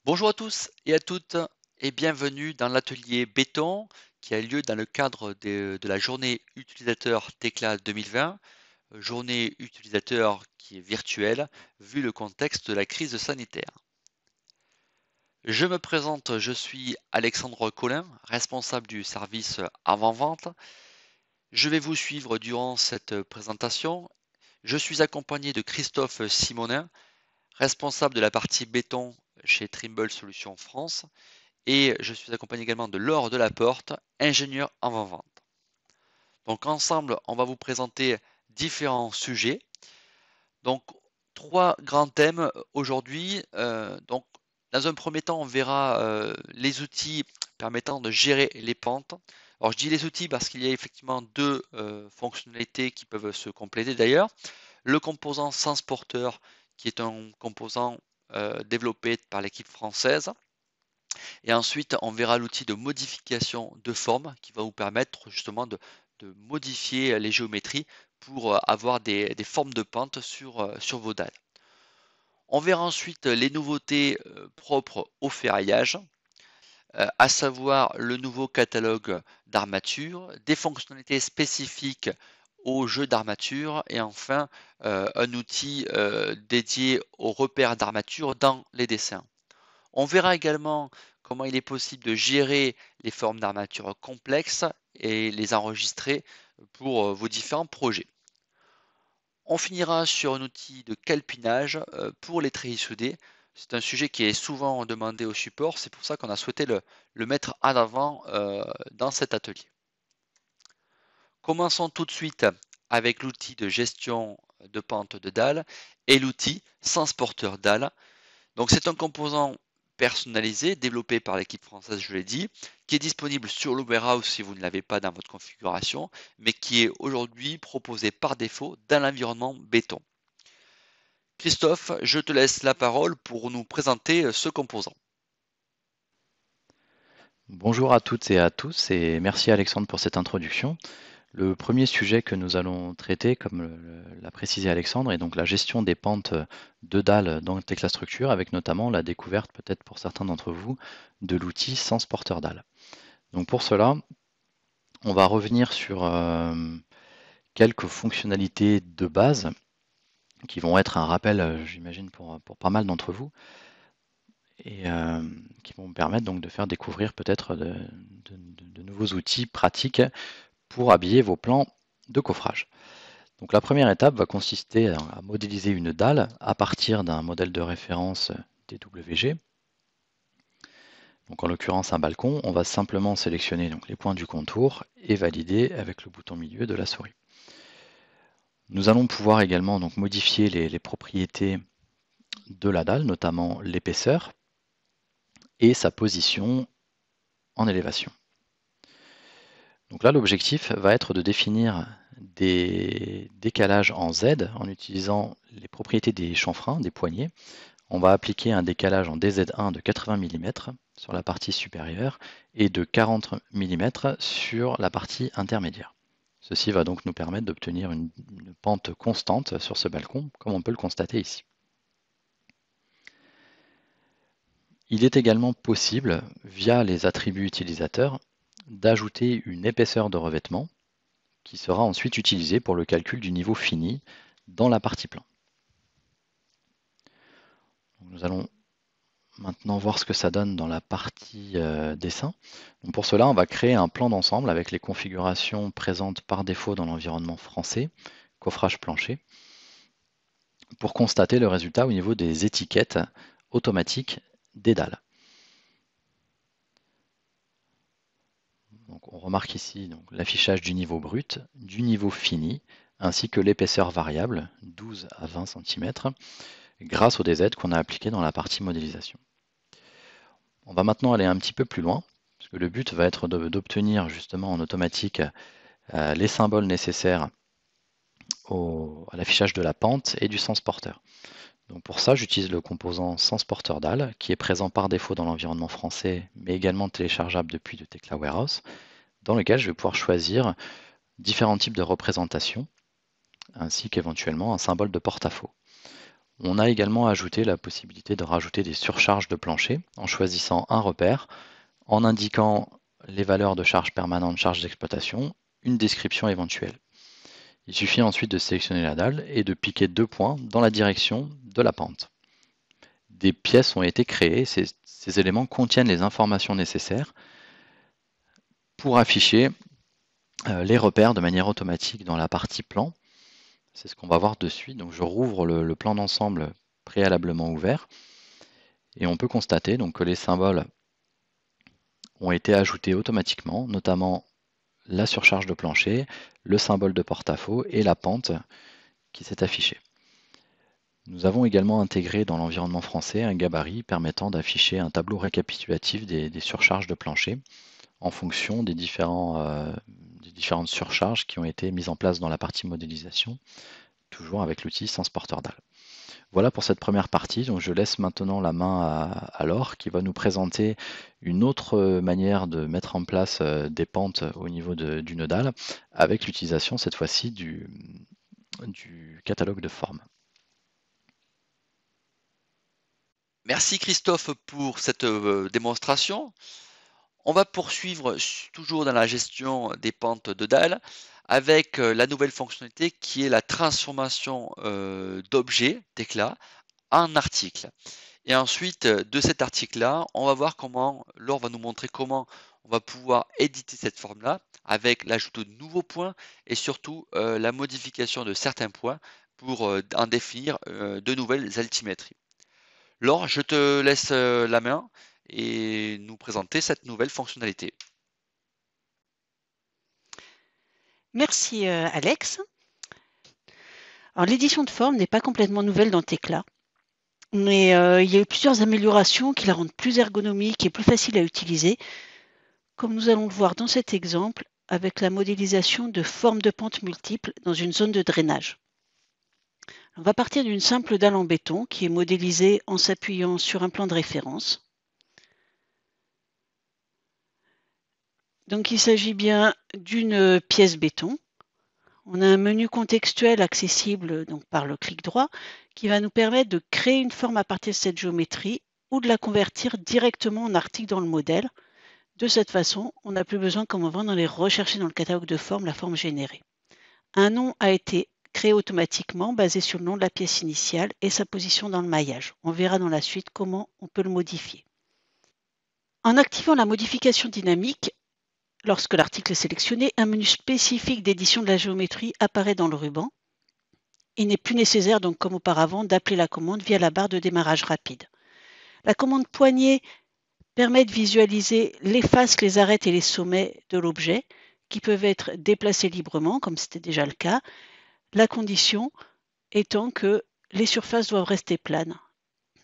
Bonjour à tous et à toutes et bienvenue dans l'atelier béton qui a lieu dans le cadre de la journée utilisateur Tecla 2020, journée utilisateur qui est virtuelle vu le contexte de la crise sanitaire. Je me présente, je suis Alexandre Collin, responsable du service avant-vente. Je vais vous suivre durant cette présentation. Je suis accompagné de Christophe Simonin, responsable de la partie béton chez Trimble Solutions France. Et je suis accompagné également de Laure Delaporte, ingénieur avant-vente. Donc ensemble, on va vous présenter différents sujets. Donc trois grands thèmes aujourd'hui. Donc dans un premier temps, on verra les outils permettant de gérer les pentes. Alors je dis les outils parce qu'il y a effectivement deux fonctionnalités qui peuvent se compléter d'ailleurs. Le composant sens porteur qui est un composant développé par l'équipe française. Et ensuite, on verra l'outil de modification de forme qui va vous permettre justement de modifier les géométries pour avoir des formes de pente sur vos dalles. On verra ensuite les nouveautés propres au ferraillage, à savoir le nouveau catalogue d'armature, des fonctionnalités spécifiques au jeu d'armature et enfin un outil dédié aux repères d'armature dans les dessins. On verra également comment il est possible de gérer les formes d'armature complexes et les enregistrer pour vos différents projets. On finira sur un outil de calpinage pour les treillis soudés. C'est un sujet qui est souvent demandé au support, c'est pour ça qu'on a souhaité le mettre en avant dans cet atelier. Commençons tout de suite avec l'outil de gestion de pente de dalle et l'outil sens porteur dalle. Donc c'est un composant personnalisé développé par l'équipe française, je l'ai dit, qui est disponible sur le warehouse si vous ne l'avez pas dans votre configuration, mais qui est aujourd'hui proposé par défaut dans l'environnement béton. Christophe, je te laisse la parole pour nous présenter ce composant. Bonjour à toutes et à tous et merci Alexandre pour cette introduction. Le premier sujet que nous allons traiter, comme l'a précisé Alexandre, est donc la gestion des pentes de dalles dans Tecla Structure, avec notamment la découverte, peut-être pour certains d'entre vous, de l'outil Sens Porteur Dalle. Donc pour cela, on va revenir sur quelques fonctionnalités de base qui vont être un rappel, j'imagine, pour pas mal d'entre vous, et qui vont me permettre donc de faire découvrir peut-être de nouveaux outils pratiques pour habiller vos plans de coffrage. Donc la première étape va consister à modéliser une dalle à partir d'un modèle de référence DWG. Donc en l'occurrence un balcon, on va simplement sélectionner donc les points du contour et valider avec le bouton milieu de la souris. Nous allons pouvoir également donc modifier les propriétés de la dalle, notamment l'épaisseur et sa position en élévation. Donc là, l'objectif va être de définir des décalages en Z en utilisant les propriétés des chanfreins, des poignées. On va appliquer un décalage en DZ1 de 80 mm sur la partie supérieure et de 40 mm sur la partie intermédiaire. Ceci va donc nous permettre d'obtenir une pente constante sur ce balcon, comme on peut le constater ici. Il est également possible, via les attributs utilisateurs, d'ajouter une épaisseur de revêtement qui sera ensuite utilisée pour le calcul du niveau fini dans la partie plan. Donc nous allons maintenant voir ce que ça donne dans la partie dessin. Donc pour cela, on va créer un plan d'ensemble avec les configurations présentes par défaut dans l'environnement français, coffrage plancher, pour constater le résultat au niveau des étiquettes automatiques des dalles. Donc on remarque ici l'affichage du niveau brut, du niveau fini, ainsi que l'épaisseur variable, 12 à 20 cm, grâce au DZ qu'on a appliqué dans la partie modélisation. On va maintenant aller un petit peu plus loin, parce que le but va être d'obtenir justement en automatique les symboles nécessaires à l'affichage de la pente et du sens porteur. Donc pour ça, j'utilise le composant sens porteur dalle, qui est présent par défaut dans l'environnement français, mais également téléchargeable depuis le Tecla Warehouse, dans lequel je vais pouvoir choisir différents types de représentations, ainsi qu'éventuellement un symbole de porte-à-faux. On a également ajouté la possibilité de rajouter des surcharges de plancher en choisissant un repère, en indiquant les valeurs de charge permanente, charge d'exploitation, une description éventuelle. Il suffit ensuite de sélectionner la dalle et de piquer 2 points dans la direction de la pente. Des pièces ont été créées, ces éléments contiennent les informations nécessaires pour afficher les repères de manière automatique dans la partie plan. C'est ce qu'on va voir de suite. Donc je rouvre le plan d'ensemble préalablement ouvert et on peut constater donc, que les symboles ont été ajoutés automatiquement, notamment la surcharge de plancher, le symbole de porte-à-faux et la pente qui s'est affichée. Nous avons également intégré dans l'environnement français un gabarit permettant d'afficher un tableau récapitulatif des surcharges de plancher en fonction des différentes surcharges qui ont été mises en place dans la partie modélisation, toujours avec l'outil Sense Porteur Dalle. Voilà pour cette première partie, donc je laisse maintenant la main à Laure qui va nous présenter une autre manière de mettre en place des pentes au niveau d'une dalle avec l'utilisation cette fois-ci du catalogue de formes. Merci Christophe pour cette démonstration. On va poursuivre toujours dans la gestion des pentes de dalle avec la nouvelle fonctionnalité qui est la transformation d'objets, d'éclats, en articles. Et ensuite, de cet article-là, on va voir comment, Laure va nous montrer comment on va pouvoir éditer cette forme-là avec l'ajout de nouveaux points et surtout la modification de certains points pour en définir de nouvelles altimétries. Laure, je te laisse la main et nous présenter cette nouvelle fonctionnalité. Merci Alex. Alors l'édition de forme n'est pas complètement nouvelle dans Tekla, mais il y a eu plusieurs améliorations qui la rendent plus ergonomique et plus facile à utiliser, comme nous allons le voir dans cet exemple avec la modélisation de formes de pente multiples dans une zone de drainage. On va partir d'une simple dalle en béton qui est modélisée en s'appuyant sur un plan de référence. Donc il s'agit bien d'une pièce béton. On a un menu contextuel accessible donc, par le clic droit qui va nous permettre de créer une forme à partir de cette géométrie ou de la convertir directement en article dans le modèle. De cette façon, on n'a plus besoin, comme avant, d'aller rechercher dans le catalogue de formes la forme générée. Un nom a été créé automatiquement basé sur le nom de la pièce initiale et sa position dans le maillage. On verra dans la suite comment on peut le modifier. En activant la modification dynamique, lorsque l'article est sélectionné, un menu spécifique d'édition de la géométrie apparaît dans le ruban. Il n'est plus nécessaire, donc comme auparavant, d'appeler la commande via la barre de démarrage rapide. La commande poignée permet de visualiser les faces, les arêtes et les sommets de l'objet qui peuvent être déplacés librement, comme c'était déjà le cas, la condition étant que les surfaces doivent rester planes.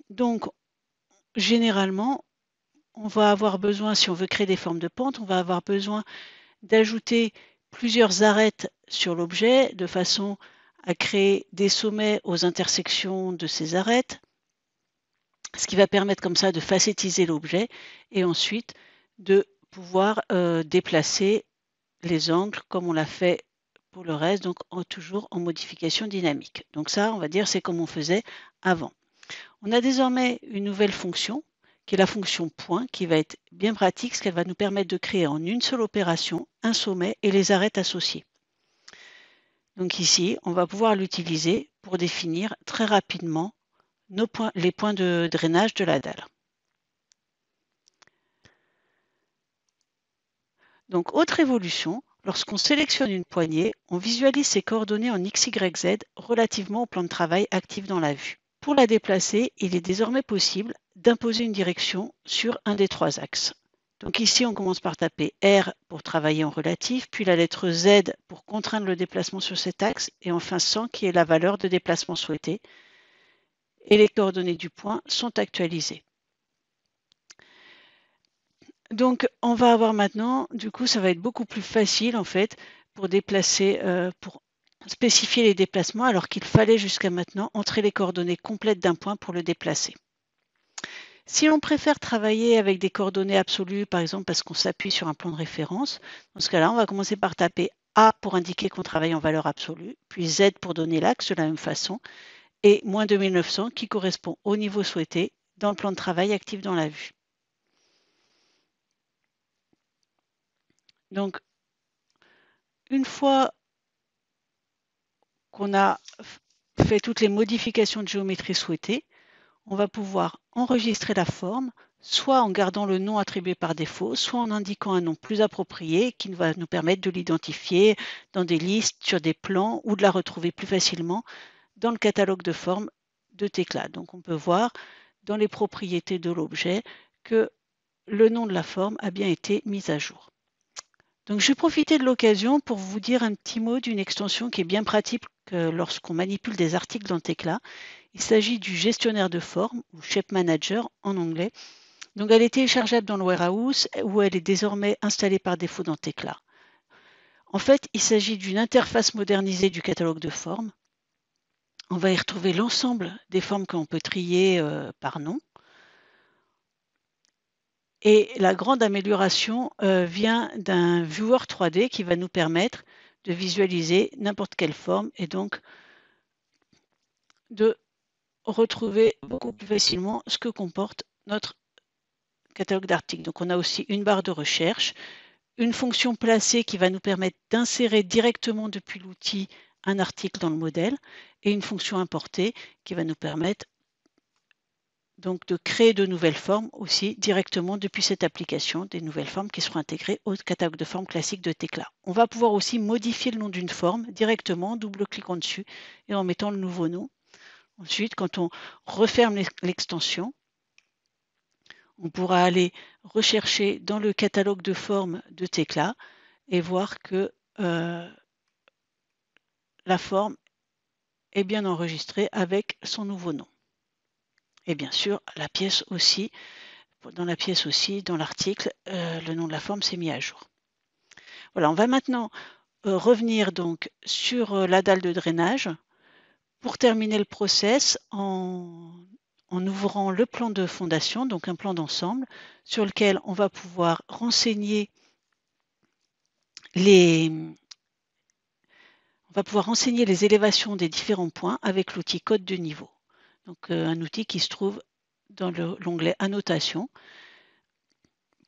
Donc, généralement, on va avoir besoin, si on veut créer des formes de pente, on va avoir besoin d'ajouter plusieurs arêtes sur l'objet de façon à créer des sommets aux intersections de ces arêtes, ce qui va permettre comme ça de facétiser l'objet et ensuite de pouvoir déplacer les angles comme on l'a fait pour le reste, donc toujours en modification dynamique. Donc ça, on va dire, c'est comme on faisait avant. On a désormais une nouvelle fonction qui est la fonction point, qui va être bien pratique, parce qu'elle va nous permettre de créer en une seule opération un sommet et les arêtes associées. Donc ici, on va pouvoir l'utiliser pour définir très rapidement les points de drainage de la dalle. Donc, autre évolution, lorsqu'on sélectionne une poignée, on visualise ses coordonnées en X, Y, Z relativement au plan de travail actif dans la vue. Pour la déplacer, il est désormais possible d'imposer une direction sur un des trois axes. Donc ici, on commence par taper R pour travailler en relatif, puis la lettre Z pour contraindre le déplacement sur cet axe, et enfin 100 qui est la valeur de déplacement souhaitée. Et les coordonnées du point sont actualisées. Donc, on va avoir maintenant, du coup, ça va être beaucoup plus facile en fait pour déplacer, pour spécifier les déplacements, alors qu'il fallait jusqu'à maintenant entrer les coordonnées complètes d'un point pour le déplacer. Si l'on préfère travailler avec des coordonnées absolues, par exemple parce qu'on s'appuie sur un plan de référence, dans ce cas-là, on va commencer par taper A pour indiquer qu'on travaille en valeur absolue, puis Z pour donner l'axe de la même façon, et moins 2900 qui correspond au niveau souhaité dans le plan de travail actif dans la vue. Donc, une fois qu'on a fait toutes les modifications de géométrie souhaitées, on va pouvoir enregistrer la forme, soit en gardant le nom attribué par défaut, soit en indiquant un nom plus approprié qui va nous permettre de l'identifier dans des listes, sur des plans ou de la retrouver plus facilement dans le catalogue de formes de Tekla. Donc on peut voir dans les propriétés de l'objet que le nom de la forme a bien été mis à jour. Donc je vais profiter de l'occasion pour vous dire un petit mot d'une extension qui est bien pratique lorsqu'on manipule des articles dans Tekla. Il s'agit du gestionnaire de forme, ou Shape Manager en anglais. Donc elle est téléchargeable dans le Warehouse où elle est désormais installée par défaut dans Tekla. En fait, il s'agit d'une interface modernisée du catalogue de formes. On va y retrouver l'ensemble des formes que l'on peut trier par nom. Et la grande amélioration vient d'un viewer 3D qui va nous permettre de visualiser n'importe quelle forme et donc de retrouver beaucoup plus facilement ce que comporte notre catalogue d'articles. Donc on a aussi une barre de recherche, une fonction placée qui va nous permettre d'insérer directement depuis l'outil un article dans le modèle et une fonction importée qui va nous permettre donc de créer de nouvelles formes aussi directement depuis cette application, des nouvelles formes qui seront intégrées au catalogue de formes classique de Tekla. On va pouvoir aussi modifier le nom d'une forme directement en double-cliquant dessus et en mettant le nouveau nom. Ensuite, quand on referme l'extension, on pourra aller rechercher dans le catalogue de formes de Tekla et voir que la forme est bien enregistrée avec son nouveau nom. Et bien sûr, la pièce aussi, dans l'article, le nom de la forme s'est mis à jour. Voilà, on va maintenant revenir donc sur la dalle de drainage pour terminer le process en ouvrant le plan de fondation, donc un plan d'ensemble, sur lequel on va pouvoir renseigner les élévations des différents points avec l'outil code de niveau. Donc un outil qui se trouve dans l'onglet annotation.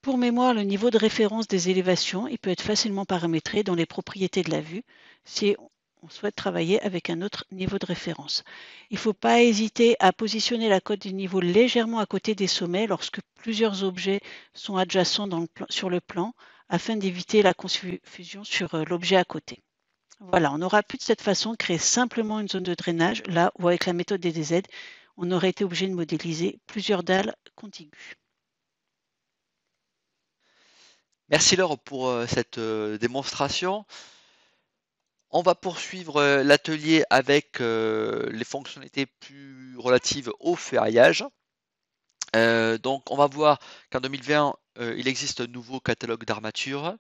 Pour mémoire, le niveau de référence des élévations, il peut être facilement paramétré dans les propriétés de la vue si on souhaite travailler avec un autre niveau de référence. Il ne faut pas hésiter à positionner la cote du niveau légèrement à côté des sommets lorsque plusieurs objets sont adjacents sur le plan afin d'éviter la confusion sur l'objet à côté. Voilà, on aura pu de cette façon créer simplement une zone de drainage là où avec la méthode DDZ, on aurait été obligé de modéliser plusieurs dalles contiguës. Merci Laure pour cette démonstration. On va poursuivre l'atelier avec les fonctionnalités plus relatives au ferraillage. Donc on va voir qu'en 2020, il existe un nouveau catalogue d'armature.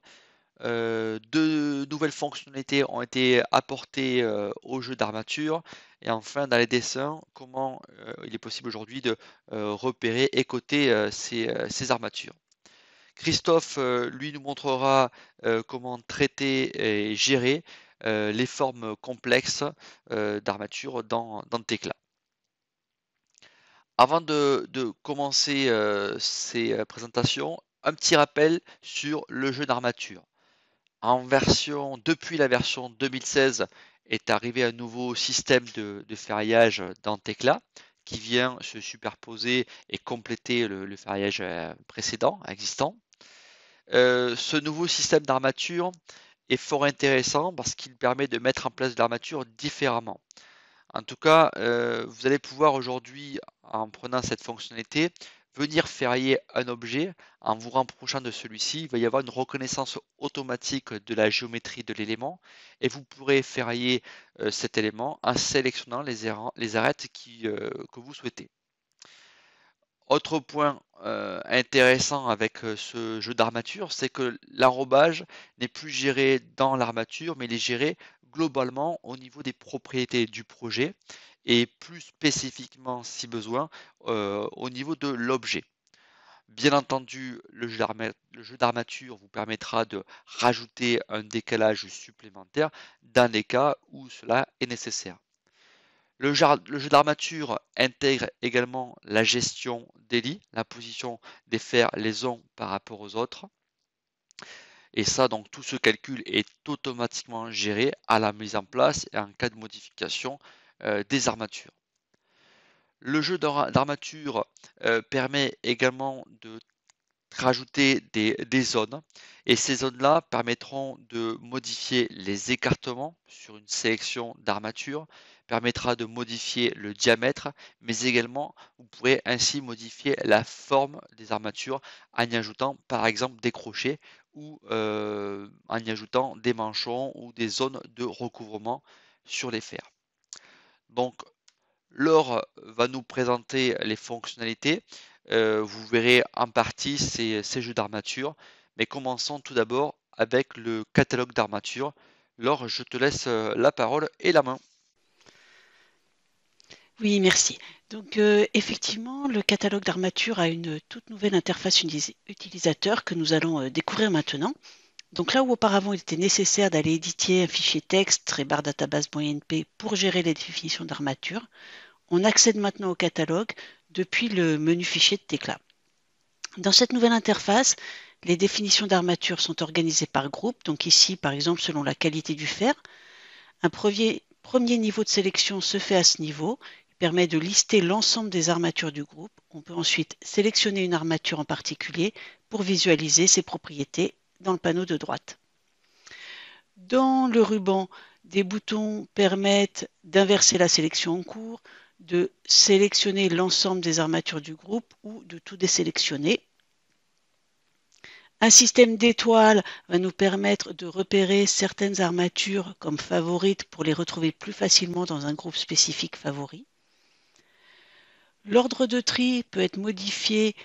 Deux nouvelles fonctionnalités ont été apportées au jeu d'armature. Et enfin, dans les dessins, comment il est possible aujourd'hui de repérer et coter ces armatures. Christophe, lui, nous montrera comment traiter et gérer les formes complexes d'armature dans Tekla. Avant de commencer ces présentations, un petit rappel sur le jeu d'armature. Depuis la version 2016 est arrivé un nouveau système de ferraillage dans Tekla qui vient se superposer et compléter le ferraillage précédent, existant. Ce nouveau système d'armature est fort intéressant parce qu'il permet de mettre en place de l'armature différemment. En tout cas, vous allez pouvoir aujourd'hui, en prenant cette fonctionnalité, venir ferrailler un objet en vous rapprochant de celui-ci. Il va y avoir une reconnaissance automatique de la géométrie de l'élément et vous pourrez ferrailler cet élément en sélectionnant les arêtes que vous souhaitez. Autre point intéressant avec ce jeu d'armature, c'est que l'enrobage n'est plus géré dans l'armature, mais il est géré globalement au niveau des propriétés du projet et plus spécifiquement, si besoin, au niveau de l'objet. Bien entendu, le jeu d'armature vous permettra de rajouter un décalage supplémentaire dans les cas où cela est nécessaire. Le jeu d'armature intègre également la gestion des lits, la position des fers les uns par rapport aux autres. Et ça, donc tout ce calcul est automatiquement géré à la mise en place et en cas de modification des armatures. Le jeu d'armature permet également de rajouter des zones et ces zones-là permettront de modifier les écartements sur une sélection d'armatures, permettra de modifier le diamètre, mais également vous pourrez ainsi modifier la forme des armatures en y ajoutant par exemple des crochets ou en y ajoutant des manchons ou des zones de recouvrement sur les fers. Donc Laure va nous présenter les fonctionnalités. Vous verrez en partie ces jeux d'armature, mais commençons tout d'abord avec le catalogue d'armature. Laure, je te laisse la parole et la main. Oui, merci. Donc effectivement, le catalogue d'armature a une toute nouvelle interface utilisateur que nous allons découvrir maintenant. Donc là où auparavant il était nécessaire d'aller éditer un fichier texte, très barre database.inp pour gérer les définitions d'armature, on accède maintenant au catalogue depuis le menu fichier de Tekla. Dans cette nouvelle interface, les définitions d'armature sont organisées par groupe, donc ici par exemple selon la qualité du fer. Un premier niveau de sélection se fait à ce niveau, il permet de lister l'ensemble des armatures du groupe. On peut ensuite sélectionner une armature en particulier pour visualiser ses propriétés dans le panneau de droite. Dans le ruban, des boutons permettent d'inverser la sélection en cours, de sélectionner l'ensemble des armatures du groupe ou de tout désélectionner. Un système d'étoiles va nous permettre de repérer certaines armatures comme favorites pour les retrouver plus facilement dans un groupe spécifique favori. L'ordre de tri peut être modifié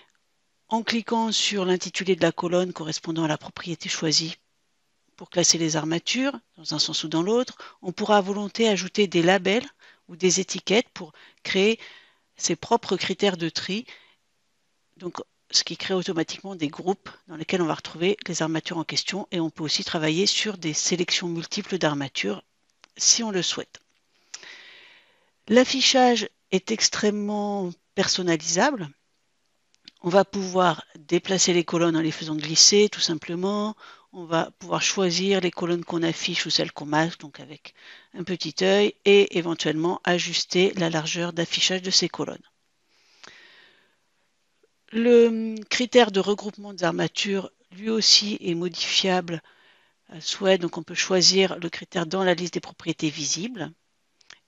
en cliquant sur l'intitulé de la colonne correspondant à la propriété choisie pour classer les armatures, dans un sens ou dans l'autre. On pourra à volonté ajouter des labels ou des étiquettes pour créer ses propres critères de tri, donc ce qui crée automatiquement des groupes dans lesquels on va retrouver les armatures en question, et on peut aussi travailler sur des sélections multiples d'armatures si on le souhaite. L'affichage est extrêmement personnalisable. On va pouvoir déplacer les colonnes en les faisant glisser tout simplement. On va pouvoir choisir les colonnes qu'on affiche ou celles qu'on masque, donc avec un petit œil, et éventuellement ajuster la largeur d'affichage de ces colonnes. Le critère de regroupement des armatures, lui aussi, est modifiable à souhait, donc on peut choisir le critère dans la liste des propriétés visibles.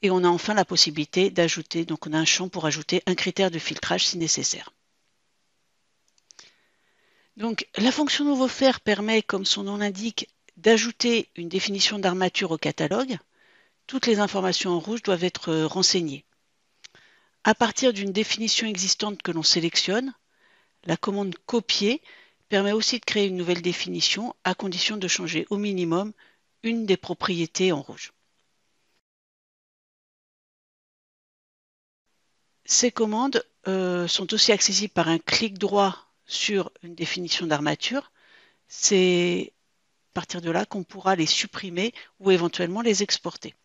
Et on a enfin la possibilité d'ajouter, donc on a un champ pour ajouter un critère de filtrage si nécessaire. Donc la fonction nouveau fer permet, comme son nom l'indique, d'ajouter une définition d'armature au catalogue. Toutes les informations en rouge doivent être renseignées. À partir d'une définition existante que l'on sélectionne, la commande copier permet aussi de créer une nouvelle définition à condition de changer au minimum une des propriétés en rouge. Ces commandes sont aussi accessibles par un clic droit sur une définition d'armature. C'est à partir de là qu'on pourra les supprimer ou éventuellement les exporter.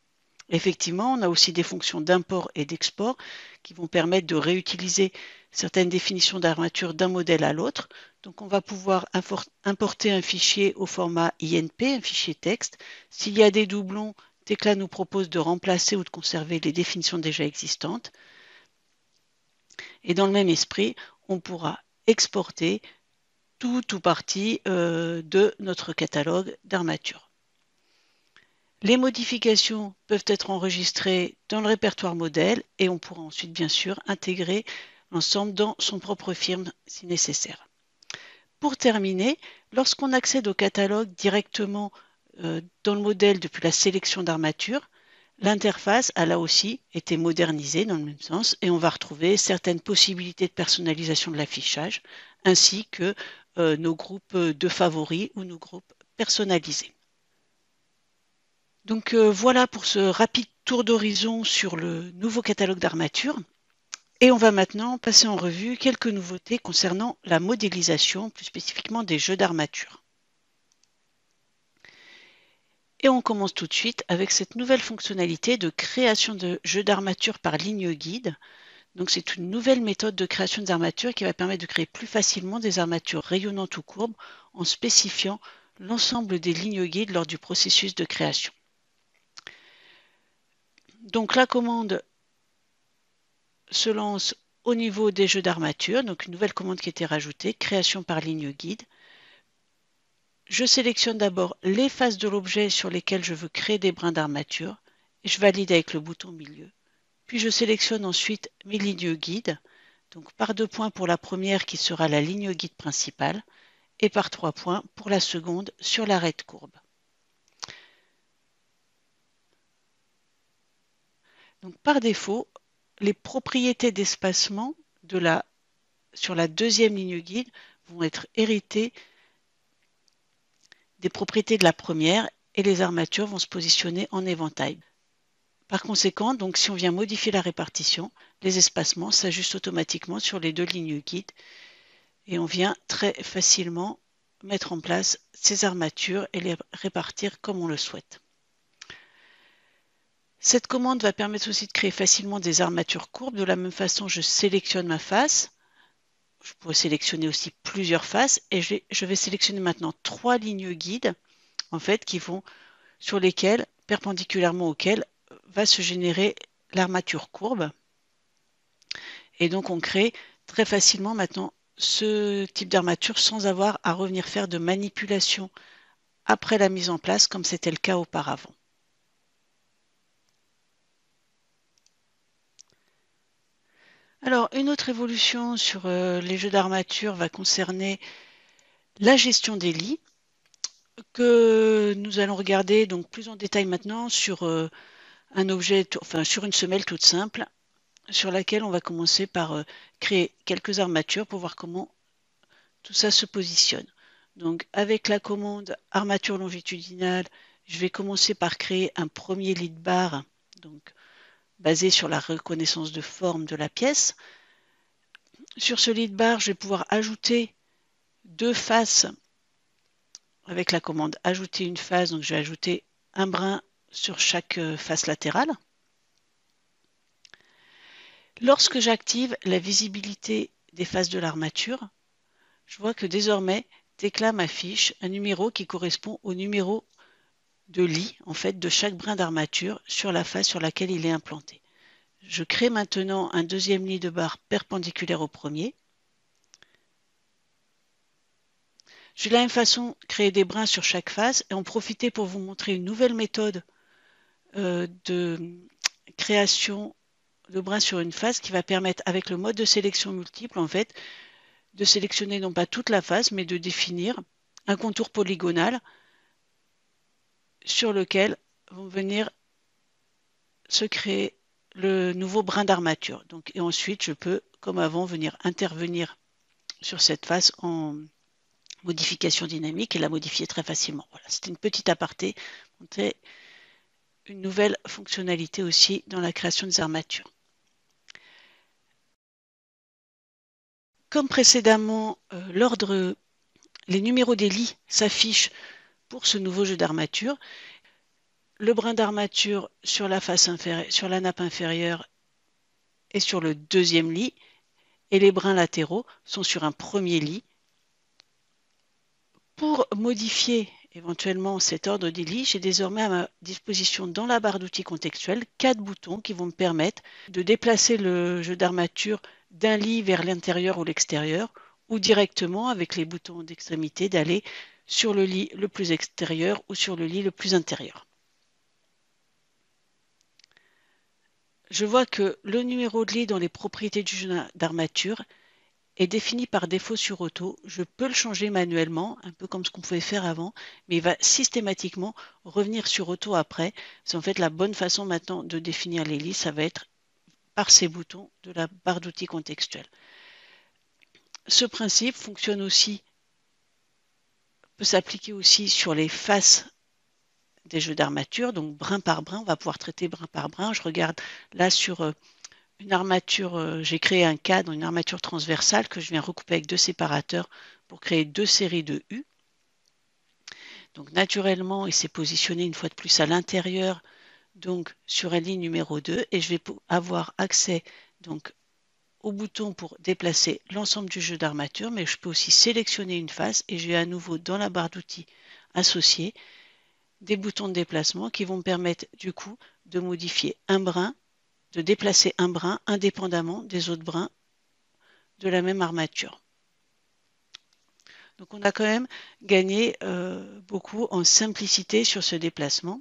Effectivement, on a aussi des fonctions d'import et d'export qui vont permettre de réutiliser certaines définitions d'armature d'un modèle à l'autre. Donc on va pouvoir importer un fichier au format INP, un fichier texte. S'il y a des doublons, Tekla nous propose de remplacer ou de conserver les définitions déjà existantes. Et dans le même esprit, on pourra exporter tout ou partie de notre catalogue d'armature. Les modifications peuvent être enregistrées dans le répertoire modèle et on pourra ensuite bien sûr intégrer l'ensemble dans son propre firme si nécessaire. Pour terminer, lorsqu'on accède au catalogue directement dans le modèle depuis la sélection d'armature, l'interface a là aussi été modernisée dans le même sens et on va retrouver certaines possibilités de personnalisation de l'affichage ainsi que nos groupes de favoris ou nos groupes personnalisés. Donc voilà pour ce rapide tour d'horizon sur le nouveau catalogue d'armature. Et on va maintenant passer en revue quelques nouveautés concernant la modélisation, plus spécifiquement des jeux d'armature. Et on commence tout de suite avec cette nouvelle fonctionnalité de création de jeux d'armature par ligne guide. Donc c'est une nouvelle méthode de création des armatures qui va permettre de créer plus facilement des armatures rayonnantes ou courbes en spécifiant l'ensemble des lignes guides lors du processus de création. Donc la commande se lance au niveau des jeux d'armature, donc une nouvelle commande qui a été rajoutée, création par ligne guide. Je sélectionne d'abord les faces de l'objet sur lesquelles je veux créer des brins d'armature et je valide avec le bouton milieu. Puis je sélectionne ensuite mes lignes guides, donc par 2 points pour la première qui sera la ligne guide principale et par 3 points pour la seconde sur l'arête courbe. Donc par défaut, les propriétés d'espacement sur la deuxième ligne guide vont être héritées des propriétés de la première et les armatures vont se positionner en éventail. Par conséquent, donc, si on vient modifier la répartition, les espacements s'ajustent automatiquement sur les deux lignes guides et on vient très facilement mettre en place ces armatures et les répartir comme on le souhaite. Cette commande va permettre aussi de créer facilement des armatures courbes. De la même façon, je sélectionne ma face. Je pourrais sélectionner aussi plusieurs faces et je vais sélectionner maintenant 3 lignes guides en fait, sur lesquelles, perpendiculairement auxquelles, va se générer l'armature courbe. Et donc on crée très facilement maintenant ce type d'armature sans avoir à revenir faire de manipulation après la mise en place comme c'était le cas auparavant. Alors une autre évolution sur les jeux d'armature va concerner la gestion des lits que nous allons regarder donc plus en détail maintenant sur un objet, sur une semelle toute simple sur laquelle on va commencer par créer quelques armatures pour voir comment tout ça se positionne. Donc avec la commande armature longitudinale, je vais commencer par créer un premier lit de barre, donc basé sur la reconnaissance de forme de la pièce. Sur ce lit de barre, je vais pouvoir ajouter 2 faces avec la commande ajouter une face, donc je vais ajouter un brin sur chaque face latérale. Lorsque j'active la visibilité des faces de l'armature, je vois que désormais Tekla m'affiche un numéro qui correspond au numéro de lit en fait, de chaque brin d'armature sur la face sur laquelle il est implanté. Je crée maintenant un deuxième lit de barre perpendiculaire au premier. Je vais de la même façon créer des brins sur chaque face et en profiter pour vous montrer une nouvelle méthode de création de brins sur une face qui va permettre avec le mode de sélection multiple en fait de sélectionner non pas toute la face mais de définir un contour polygonal sur lequel vont venir se créer le nouveau brin d'armature. Et ensuite je peux comme avant venir intervenir sur cette face en modification dynamique et la modifier très facilement. Voilà, c'était une petite aparté, montrer une nouvelle fonctionnalité aussi dans la création des armatures. Comme précédemment, les numéros des lits s'affichent pour ce nouveau jeu d'armature. Le brin d'armature sur la face inférieure, sur la nappe inférieure est sur le deuxième lit et les brins latéraux sont sur un premier lit. Pour modifier éventuellement cet ordre des lits, j'ai désormais à ma disposition dans la barre d'outils contextuelle 4 boutons qui vont me permettre de déplacer le jeu d'armature d'un lit vers l'intérieur ou l'extérieur ou directement avec les boutons d'extrémité d'aller sur le lit le plus extérieur ou sur le lit le plus intérieur. Je vois que le numéro de lit dans les propriétés du jeu d'armature est défini par défaut sur auto. Je peux le changer manuellement, un peu comme ce qu'on pouvait faire avant, mais il va systématiquement revenir sur auto après. C'est en fait la bonne façon maintenant de définir les lits, ça va être par ces boutons de la barre d'outils contextuelle. Ce principe fonctionne aussi, peut s'appliquer aussi sur les faces des jeux d'armature, donc brin par brin, on va pouvoir traiter brin par brin. Je regarde là sur une armature, j'ai créé un cadre, une armature transversale que je viens recouper avec 2 séparateurs pour créer 2 séries de U. Donc naturellement, il s'est positionné une fois de plus à l'intérieur, donc sur la ligne numéro 2, et je vais avoir accès donc au bouton pour déplacer l'ensemble du jeu d'armature, mais je peux aussi sélectionner une face et j'ai à nouveau dans la barre d'outils associée des boutons de déplacement qui vont me permettre du coup de modifier un brin, de déplacer un brin indépendamment des autres brins de la même armature. Donc on a quand même gagné beaucoup en simplicité sur ce déplacement.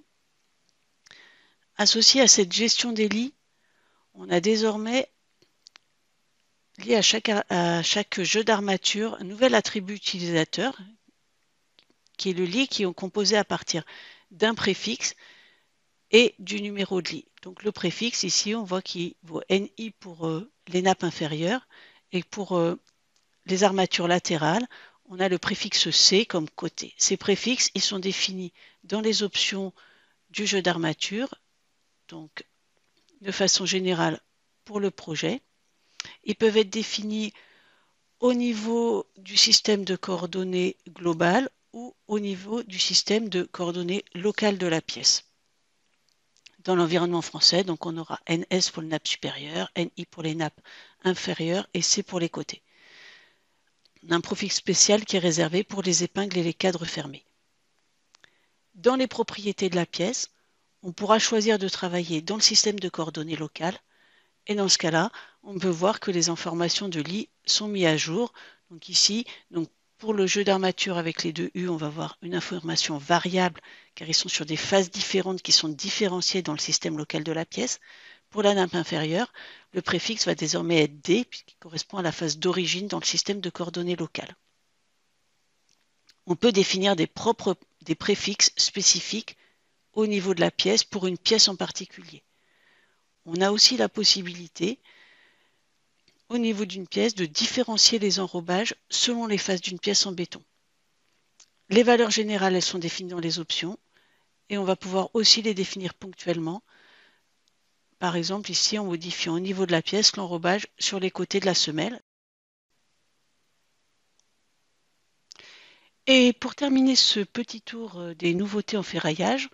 Associé à cette gestion des lits, on a désormais lié à chaque jeu d'armature un nouvel attribut utilisateur qui est le lit qui est composé à partir d'un préfixe et du numéro de lit. Donc le préfixe ici on voit qu'il vaut NI pour les nappes inférieures et pour les armatures latérales on a le préfixe C comme côté. Ces préfixes ils sont définis dans les options du jeu d'armature, donc de façon générale pour le projet. Ils peuvent être définis au niveau du système de coordonnées global ou au niveau du système de coordonnées locales de la pièce. Dans l'environnement français, donc on aura NS pour les nappes supérieures, NI pour les nappes inférieures et C pour les côtés. On a un préfixe spécial qui est réservé pour les épingles et les cadres fermés. Dans les propriétés de la pièce, on pourra choisir de travailler dans le système de coordonnées locales. Et dans ce cas-là, on peut voir que les informations de lit sont mises à jour. Donc ici, pour le jeu d'armature avec les deux U, on va voir une information variable car ils sont sur des phases différentes qui sont différenciées dans le système local de la pièce. Pour la nappe inférieure, le préfixe va désormais être D puisqu'il correspond à la phase d'origine dans le système de coordonnées locales. On peut définir des préfixes spécifiques au niveau de la pièce pour une pièce en particulier. On a aussi la possibilité, au niveau d'une pièce, de différencier les enrobages selon les phases d'une pièce en béton. Les valeurs générales, elles sont définies dans les options et on va pouvoir aussi les définir ponctuellement. Par exemple, ici, en modifiant au niveau de la pièce l'enrobage sur les côtés de la semelle. Et pour terminer ce petit tour des nouveautés en ferraillage,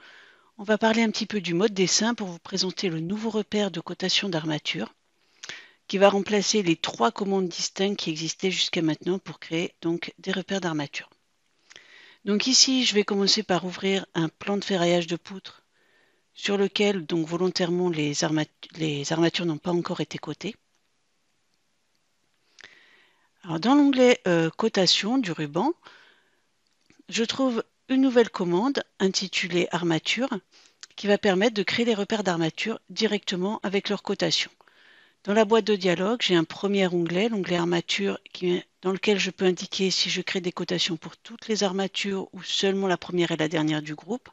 on va parler un petit peu du mode dessin pour vous présenter le nouveau repère de cotation d'armature qui va remplacer les 3 commandes distinctes qui existaient jusqu'à maintenant pour créer donc des repères d'armature. Donc ici, je vais commencer par ouvrir un plan de ferraillage de poutres sur lequel donc volontairement les armatures n'ont pas encore été cotées. Alors dans l'onglet cotation du ruban, je trouve une nouvelle commande intitulée armature qui va permettre de créer les repères d'armature directement avec leur cotation. Dans la boîte de dialogue, j'ai un premier onglet, l'onglet armature, dans lequel je peux indiquer si je crée des cotations pour toutes les armatures ou seulement la première et la dernière du groupe.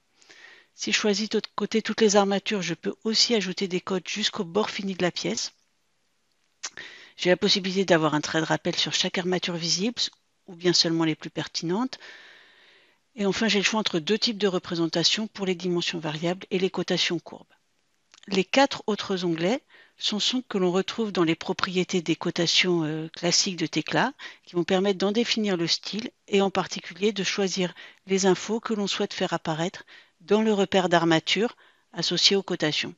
Si je choisis de coter toutes les armatures, je peux aussi ajouter des cotes jusqu'au bord fini de la pièce. J'ai la possibilité d'avoir un trait de rappel sur chaque armature visible ou bien seulement les plus pertinentes. Et enfin, j'ai le choix entre 2 types de représentations pour les dimensions variables et les cotations courbes. Les 4 autres onglets sont ceux que l'on retrouve dans les propriétés des cotations classiques de Tekla qui vont permettre d'en définir le style et en particulier de choisir les infos que l'on souhaite faire apparaître dans le repère d'armature associé aux cotations.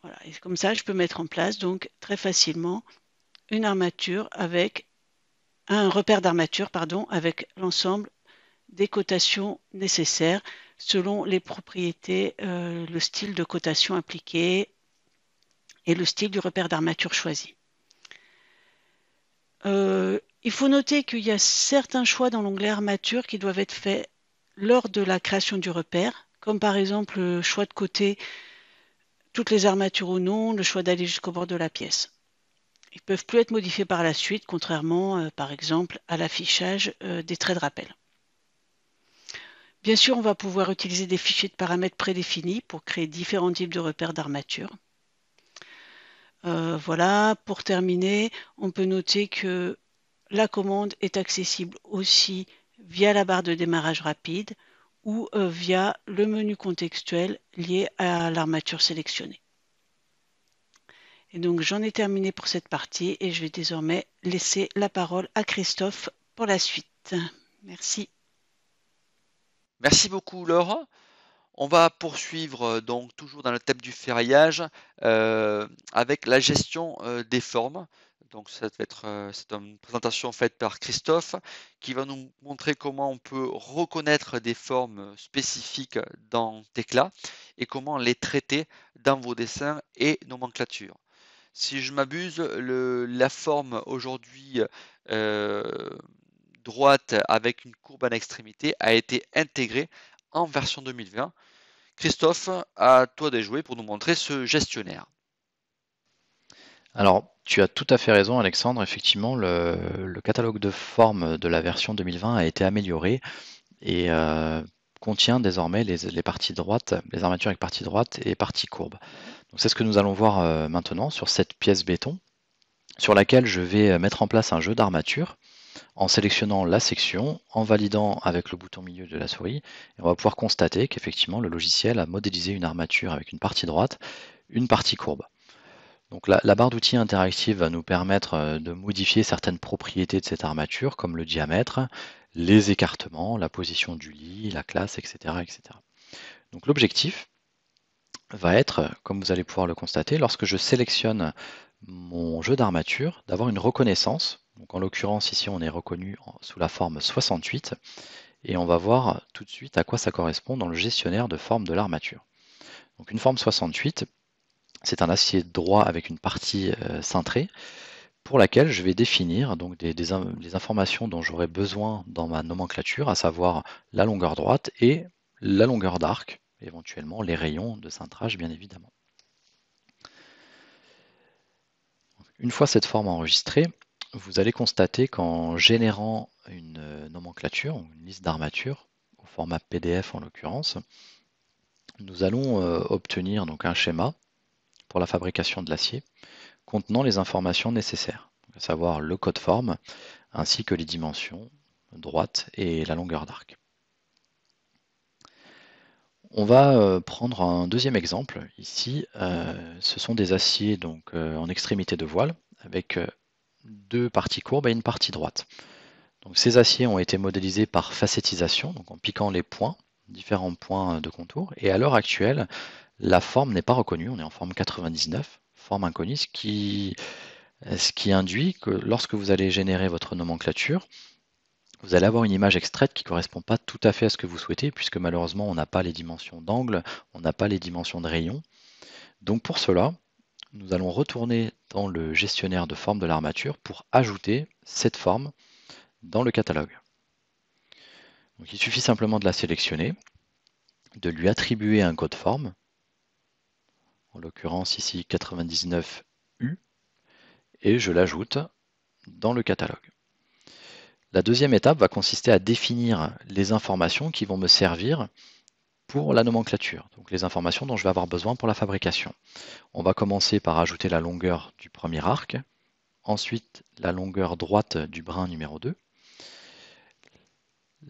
Voilà, et comme ça, je peux mettre en place donc très facilement une armature avec un repère d'armature avec l'ensemble des cotations nécessaires selon les propriétés, le style de cotation appliqué et le style du repère d'armature choisi. Il faut noter qu'il y a certains choix dans l'onglet armature qui doivent être faits lors de la création du repère, comme par exemple le choix de coter toutes les armatures ou non, le choix d'aller jusqu'au bord de la pièce. Ils ne peuvent plus être modifiés par la suite, contrairement par exemple à l'affichage des traits de rappel. Bien sûr, on va pouvoir utiliser des fichiers de paramètres prédéfinis pour créer différents types de repères d'armature. Voilà, pour terminer, on peut noter que la commande est accessible aussi via la barre de démarrage rapide ou via le menu contextuel lié à l'armature sélectionnée. Et donc j'en ai terminé pour cette partie et je vais désormais laisser la parole à Christophe pour la suite. Merci. Merci beaucoup Laure. On va poursuivre donc toujours dans le thème du ferraillage avec la gestion des formes. Donc ça va être c'est une présentation faite par Christophe qui va nous montrer comment on peut reconnaître des formes spécifiques dans Tekla et comment les traiter dans vos dessins et nomenclatures. Si je m'abuse, la forme aujourd'hui droite avec une courbe à l'extrémité a été intégrée en version 2020. Christophe, à toi de jouer pour nous montrer ce gestionnaire. Alors, tu as tout à fait raison, Alexandre. Effectivement, le catalogue de formes de la version 2020 a été amélioré et contient désormais les parties droites, les armatures avec partie droite et partie courbe. Donc, c'est ce que nous allons voir maintenant sur cette pièce béton, sur laquelle je vais mettre en place un jeu d'armature en sélectionnant la section, en validant avec le bouton milieu de la souris, et on va pouvoir constater qu'effectivement le logiciel a modélisé une armature avec une partie droite, une partie courbe. Donc la barre d'outils interactive va nous permettre de modifier certaines propriétés de cette armature, comme le diamètre, les écartements, la position du lit, la classe, etc. etc. Donc l'objectif va être, comme vous allez pouvoir le constater, lorsque je sélectionne mon jeu d'armature, d'avoir une reconnaissance. Donc en l'occurrence, ici, on est reconnu sous la forme 68, et on va voir tout de suite à quoi ça correspond dans le gestionnaire de forme de l'armature. Donc une forme 68, c'est un acier droit avec une partie cintrée, pour laquelle je vais définir donc les informations dont j'aurai besoin dans ma nomenclature, à savoir la longueur droite et la longueur d'arc, éventuellement les rayons de cintrage bien évidemment. Une fois cette forme enregistrée, vous allez constater qu'en générant une nomenclature, une liste d'armatures, au format PDF en l'occurrence, nous allons obtenir donc un schéma pour la fabrication de l'acier contenant les informations nécessaires, à savoir le code forme ainsi que les dimensions droite et la longueur d'arc. On va prendre un deuxième exemple. Ici, ce sont des aciers donc, en extrémité de voile avec deux parties courbes et une partie droite. Donc, ces aciers ont été modélisés par facettisation, donc en piquant les points, différents points de contour. Et à l'heure actuelle, la forme n'est pas reconnue. On est en forme 99, forme inconnue, ce qui induit que lorsque vous allez générer votre nomenclature, vous allez avoir une image extraite qui ne correspond pas tout à fait à ce que vous souhaitez, puisque malheureusement, on n'a pas les dimensions d'angle, on n'a pas les dimensions de rayon. Donc pour cela, nous allons retourner dans le gestionnaire de forme de l'armature pour ajouter cette forme dans le catalogue. Donc il suffit simplement de la sélectionner, de lui attribuer un code forme, en l'occurrence ici 99U, et je l'ajoute dans le catalogue. La deuxième étape va consister à définir les informations qui vont me servir pour la nomenclature, donc les informations dont je vais avoir besoin pour la fabrication. On va commencer par ajouter la longueur du premier arc, ensuite la longueur droite du brin numéro 2,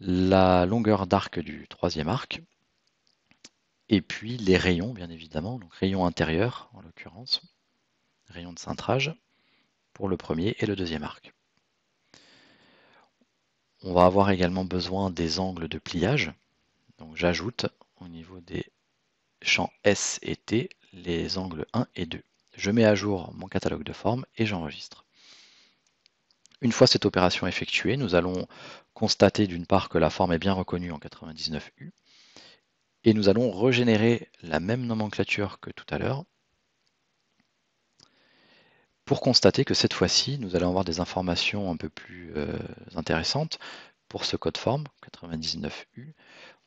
la longueur d'arc du troisième arc, et puis les rayons bien évidemment, donc rayon intérieur en l'occurrence, rayon de cintrage pour le premier et le deuxième arc. On va avoir également besoin des angles de pliage, donc j'ajoute au niveau des champs S et T les angles 1 et 2. Je mets à jour mon catalogue de formes et j'enregistre. Une fois cette opération effectuée, nous allons constater d'une part que la forme est bien reconnue en 99U et nous allons régénérer la même nomenclature que tout à l'heure pour constater que cette fois-ci, nous allons avoir des informations un peu plus intéressantes pour ce code forme 99U.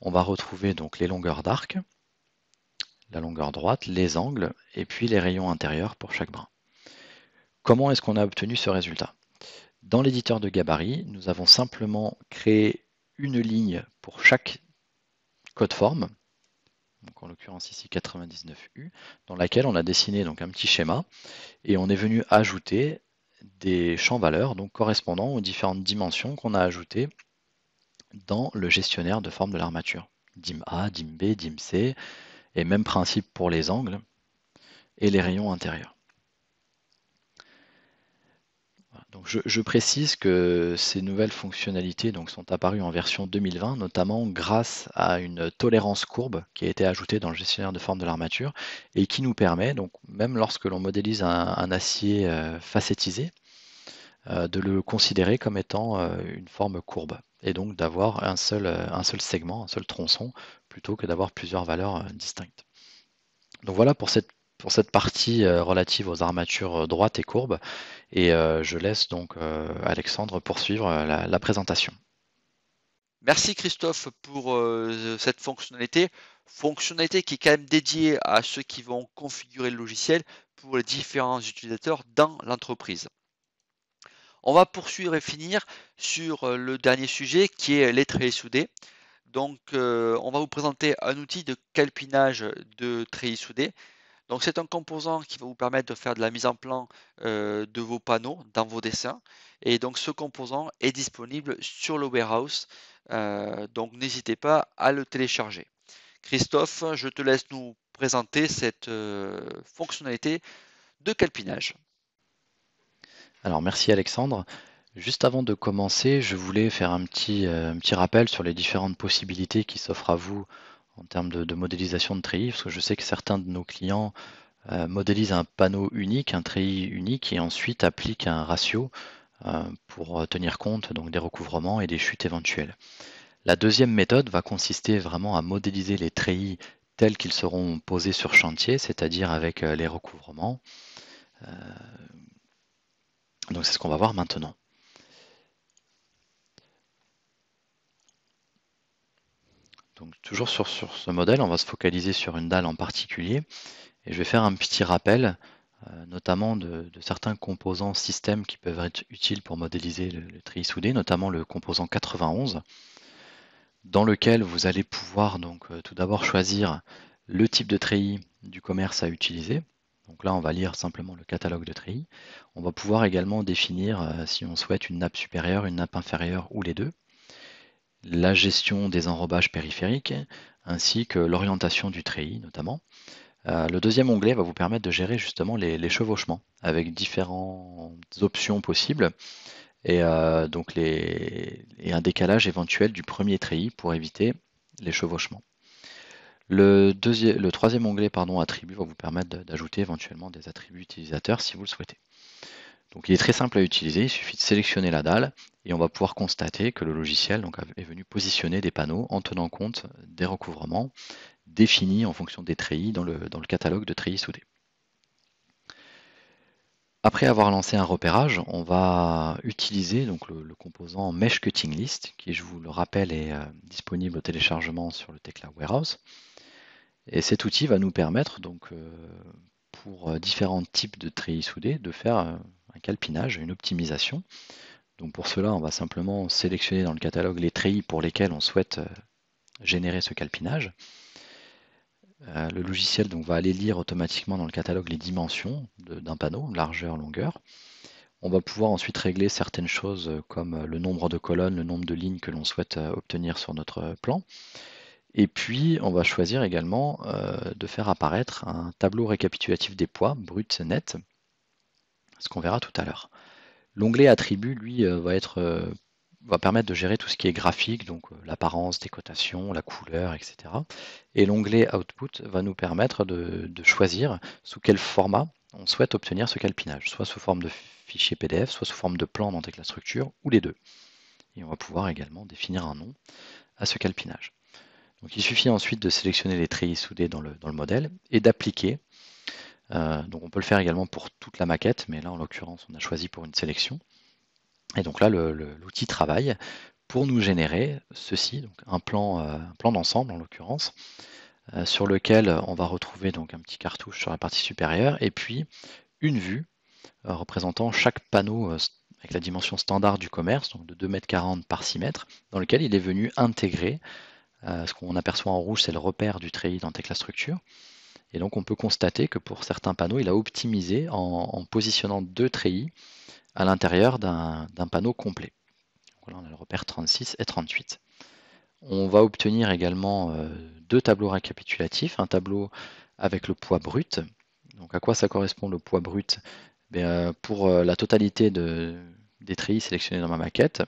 On va retrouver donc les longueurs d'arc, la longueur droite, les angles et puis les rayons intérieurs pour chaque brin. Comment est-ce qu'on a obtenu ce résultat? Dans l'éditeur de gabarit, nous avons simplement créé une ligne pour chaque code forme, donc en l'occurrence ici 99U, dans laquelle on a dessiné donc un petit schéma et on est venu ajouter des champs valeurs donc correspondant aux différentes dimensions qu'on a ajoutées dans le gestionnaire de forme de l'armature. Dim A, dim B, dim C, et même principe pour les angles et les rayons intérieurs. Donc Je précise que ces nouvelles fonctionnalités sont apparues en version 2020, notamment grâce à une tolérance courbe qui a été ajoutée dans le gestionnaire de forme de l'armature et qui nous permet, donc, même lorsque l'on modélise un acier facettisé, de le considérer comme étant une forme courbe et donc d'avoir un seul segment, un seul tronçon, plutôt que d'avoir plusieurs valeurs distinctes. Donc voilà pour cette partie relative aux armatures droites et courbes. Et je laisse donc Alexandre poursuivre la présentation. Merci Christophe pour cette fonctionnalité. Fonctionnalité qui est quand même dédiée à ceux qui vont configurer le logiciel pour les différents utilisateurs dans l'entreprise. On va poursuivre et finir sur le dernier sujet qui est les treillis soudés. Donc on va vous présenter un outil de calpinage de treillis soudés. Donc c'est un composant qui va vous permettre de faire de la mise en plan de vos panneaux dans vos dessins. Et donc ce composant est disponible sur le warehouse. Donc n'hésitez pas à le télécharger. Christophe, je te laisse nous présenter cette fonctionnalité de calpinage. Alors merci Alexandre. Juste avant de commencer, je voulais faire un petit rappel sur les différentes possibilités qui s'offrent à vous en termes de modélisation de treillis, parce que je sais que certains de nos clients modélisent un panneau unique, un treillis unique, et ensuite appliquent un ratio pour tenir compte donc des recouvrements et des chutes éventuelles. La deuxième méthode va consister vraiment à modéliser les treillis tels qu'ils seront posés sur chantier, c'est-à-dire avec les recouvrements. Donc c'est ce qu'on va voir maintenant. Donc toujours sur ce modèle, on va se focaliser sur une dalle en particulier. Et je vais faire un petit rappel, notamment de certains composants système qui peuvent être utiles pour modéliser le treillis soudé, notamment le composant 91, dans lequel vous allez pouvoir donc tout d'abord choisir le type de treillis du commerce à utiliser. Donc là, on va lire simplement le catalogue de treillis. On va pouvoir également définir si on souhaite une nappe supérieure, une nappe inférieure ou les deux. La gestion des enrobages périphériques, ainsi que l'orientation du treillis notamment. Le deuxième onglet va vous permettre de gérer justement les chevauchements avec différentes options possibles et donc un décalage éventuel du premier treillis pour éviter les chevauchements. Le troisième onglet attributs va vous permettre d'ajouter éventuellement des attributs utilisateurs si vous le souhaitez. Donc il est très simple à utiliser, il suffit de sélectionner la dalle et on va pouvoir constater que le logiciel est venu positionner des panneaux en tenant compte des recouvrements définis en fonction des treillis dans le catalogue de treillis soudés. Après avoir lancé un repérage, on va utiliser donc le composant Mesh Cutting List, qui, je vous le rappelle, est disponible au téléchargement sur le Tekla Warehouse. Et cet outil va nous permettre, donc, pour différents types de treillis soudés, de faire un calpinage, une optimisation. Donc pour cela, on va simplement sélectionner dans le catalogue les treillis pour lesquels on souhaite générer ce calpinage. Le logiciel va aller lire automatiquement dans le catalogue les dimensions d'un panneau, largeur, longueur. On va pouvoir ensuite régler certaines choses comme le nombre de colonnes, le nombre de lignes que l'on souhaite obtenir sur notre plan. Et puis, on va choisir également de faire apparaître un tableau récapitulatif des poids bruts nets, ce qu'on verra tout à l'heure. L'onglet attributs, lui, va permettre de gérer tout ce qui est graphique, donc l'apparence des cotations, la couleur, etc. Et l'onglet Output va nous permettre de choisir sous quel format on souhaite obtenir ce calpinage, soit sous forme de fichier PDF, soit sous forme de plan dans Tekla Structure, ou les deux. Et on va pouvoir également définir un nom à ce calpinage. Donc il suffit ensuite de sélectionner les treillis soudés dans le modèle et d'appliquer. Donc on peut le faire également pour toute la maquette, mais là en l'occurrence on a choisi pour une sélection. Et donc là l'outil travaille pour nous générer ceci, donc un plan d'ensemble en l'occurrence, sur lequel on va retrouver donc un petit cartouche sur la partie supérieure et puis une vue représentant chaque panneau avec la dimension standard du commerce, donc de 2,40 m par 6 m, dans lequel il est venu intégrer ce qu'on aperçoit en rouge, c'est le repère du treillis dans Tekla Structure. Et donc on peut constater que pour certains panneaux, il a optimisé en positionnant deux treillis à l'intérieur d'un panneau complet. Donc là, on a le repère 36 et 38. On va obtenir également deux tableaux récapitulatifs, un tableau avec le poids brut. Donc à quoi ça correspond le poids brut? Pour la totalité des treillis sélectionnés dans ma maquette,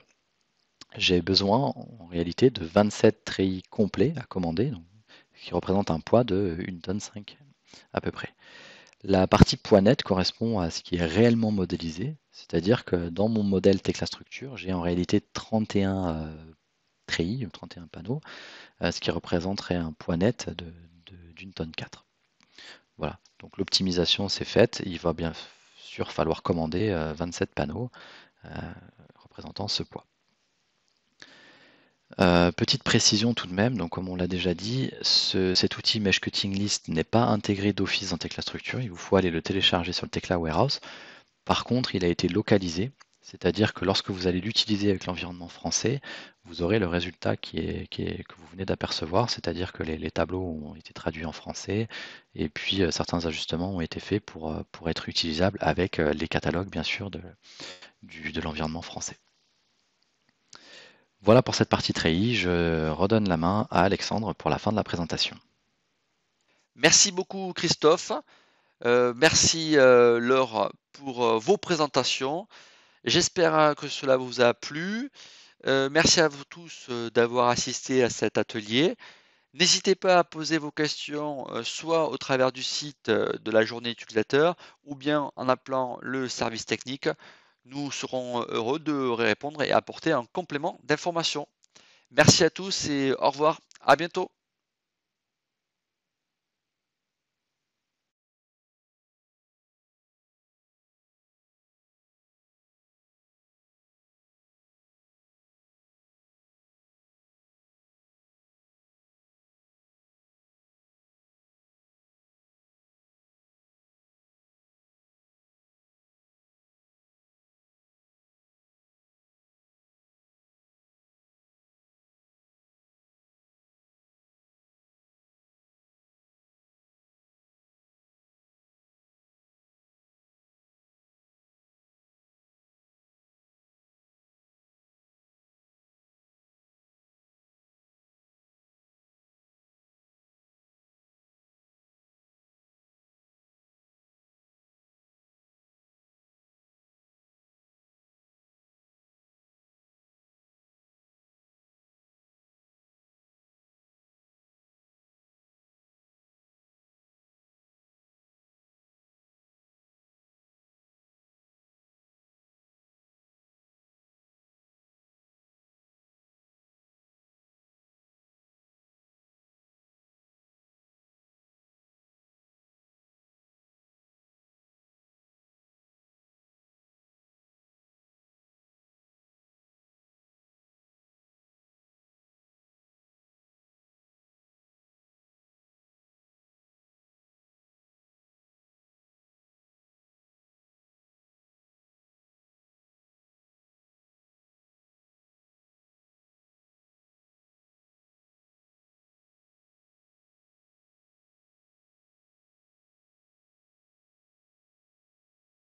j'ai besoin en réalité de 27 treillis complets à commander, donc, qui représentent un poids de 1,5 tonne à peu près. La partie poids net correspond à ce qui est réellement modélisé, c'est-à-dire que dans mon modèle Tekla Structure, j'ai en réalité 31 treillis, 31 panneaux, ce qui représenterait un poids net d'1,4 tonne. Voilà, donc l'optimisation c'est faite, il va bien sûr falloir commander 27 panneaux représentant ce poids. Petite précision tout de même, donc comme on l'a déjà dit, cet outil Mesh Cutting List n'est pas intégré d'office dans Tekla Structure, il vous faut aller le télécharger sur le Tekla Warehouse. Par contre, il a été localisé, c'est-à-dire que lorsque vous allez l'utiliser avec l'environnement français, vous aurez le résultat que vous venez d'apercevoir, c'est-à-dire que les tableaux ont été traduits en français et puis certains ajustements ont été faits pour être utilisables avec les catalogues bien sûr de l'environnement français. Voilà pour cette partie treillis, je redonne la main à Alexandre pour la fin de la présentation. Merci beaucoup Christophe, merci Laure pour vos présentations. J'espère que cela vous a plu. Merci à vous tous d'avoir assisté à cet atelier. N'hésitez pas à poser vos questions soit au travers du site de la journée utilisateur ou bien en appelant le service technique. Nous serons heureux de répondre et apporter un complément d'information. Merci à tous et au revoir. À bientôt.